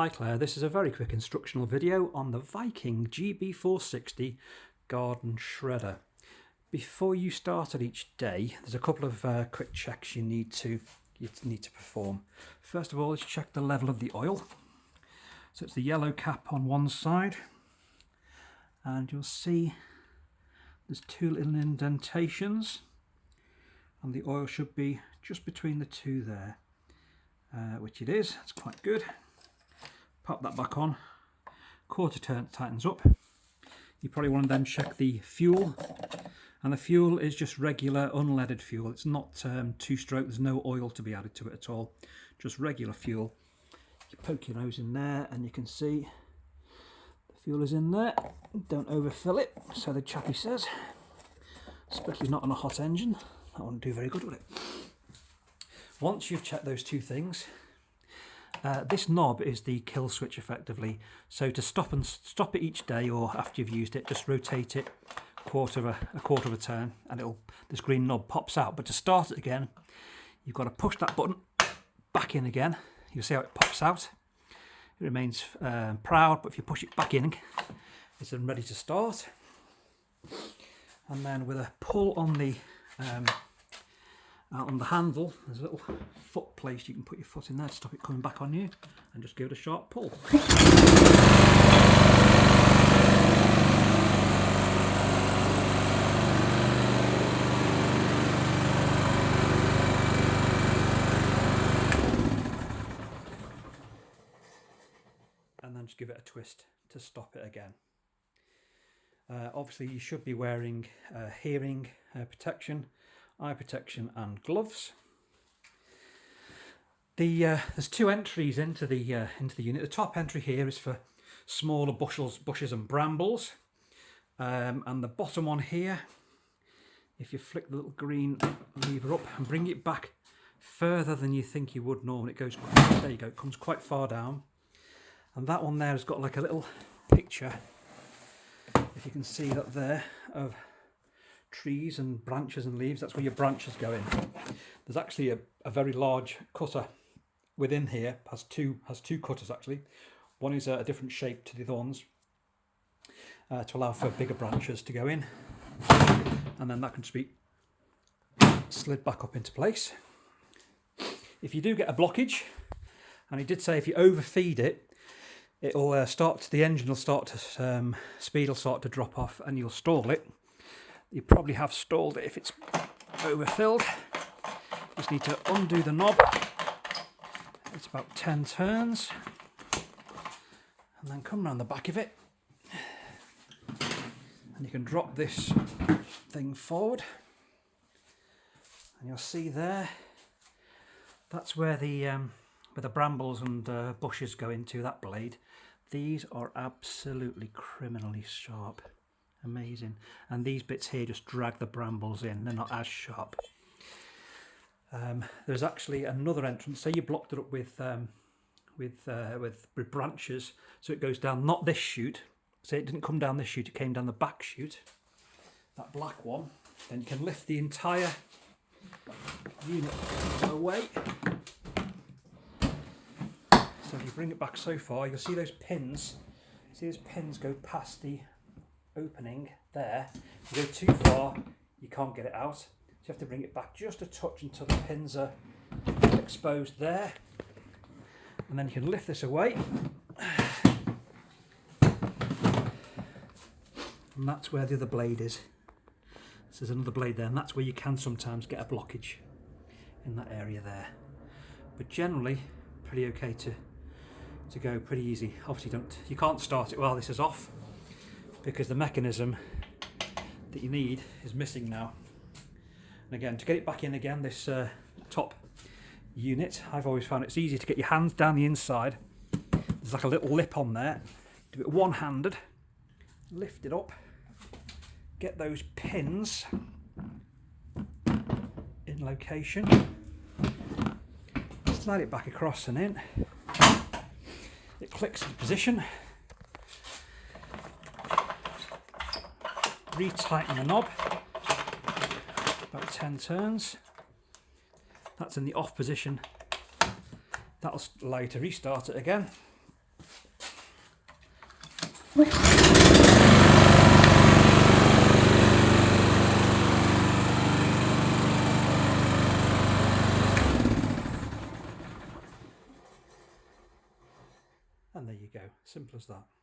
Hi Claire, this is a very quick instructional video on the Viking GB460 garden shredder. Before you start it each day, there's a couple of quick checks you need to perform. First of all, let's check the level of the oil. So it's the yellow cap on one side, and you'll see there's two little indentations, and the oil should be just between the two there, which it is. That's quite good. Pop that back on, quarter turn tightens up. You probably want to then check the fuel, and the fuel is just regular unleaded fuel. It's not two-stroke, there's no oil to be added to it at all, just regular fuel. You poke your nose in there and you can see the fuel is in there. Don't overfill it, so the chappie says, especially not on a hot engine. That wouldn't do very good, would it? Once you've checked those two things, this knob is the kill switch effectively. So to stop it each day, or after you've used it, just rotate it a quarter of a turn, and this green knob pops out. But to start it again, you've got to push that button back in again. You'll see how it pops out. It remains proud, but if you push it back in, it's then ready to start. And then with a pull on the handle, there's a little foot place. You can put your foot in there to stop it coming back on you, and just give it a sharp pull. And then just give it a twist to stop it again. Obviously you should be wearing hearing protection, eye protection and gloves. There's two entries into the unit. The top entry here is for smaller bushes and brambles, and the bottom one here, if you flick the little green lever up and bring it back further than you think you would normally, it goes, there you go, it comes quite far down. And that one there has got like a little picture, if you can see that there, of trees and branches and leaves. That's where your branches go in. There's actually a very large cutter within here, has two cutters actually. One is a different shape to the other ones, to allow for bigger branches to go in, and then that can just be slid back up into place. If you do get a blockage, and he did say if you overfeed it, it'll the engine will start to, speed will start to drop off and you'll stall it. You probably have stalled it if it's overfilled. Just need to undo the knob. It's about 10 turns. And then come around the back of it. And you can drop this thing forward. And you'll see there, that's where the brambles and bushes go into, that blade. These are absolutely criminally sharp. Amazing. And these bits here just drag the brambles in. They're not as sharp. There's actually another entrance. Say you blocked it up with branches, so it goes down, not this chute. Say it didn't come down this chute, it came down the back chute. That black one. Then you can lift the entire unit away. So if you bring it back so far, you'll see those pins. See those pins go past the opening there. If you go too far, you can't get it out. So you have to bring it back just a touch until the pins are exposed there. And then you can lift this away. And that's where the other blade is. So there's another blade there, and that's where you can sometimes get a blockage in that area there. But generally, pretty okay to go, pretty easy. Obviously you can't start it while this is off, because the mechanism that you need is missing now. And again, to get it back in again, this top unit, I've always found it's easy to get your hands down the inside. There's like a little lip on there. Do it one-handed, lift it up, get those pins in location, slide it back across and in. It clicks into position. Retighten the knob, about 10 turns. That's in the off position. That'll allow you to restart it again. And there you go, simple as that.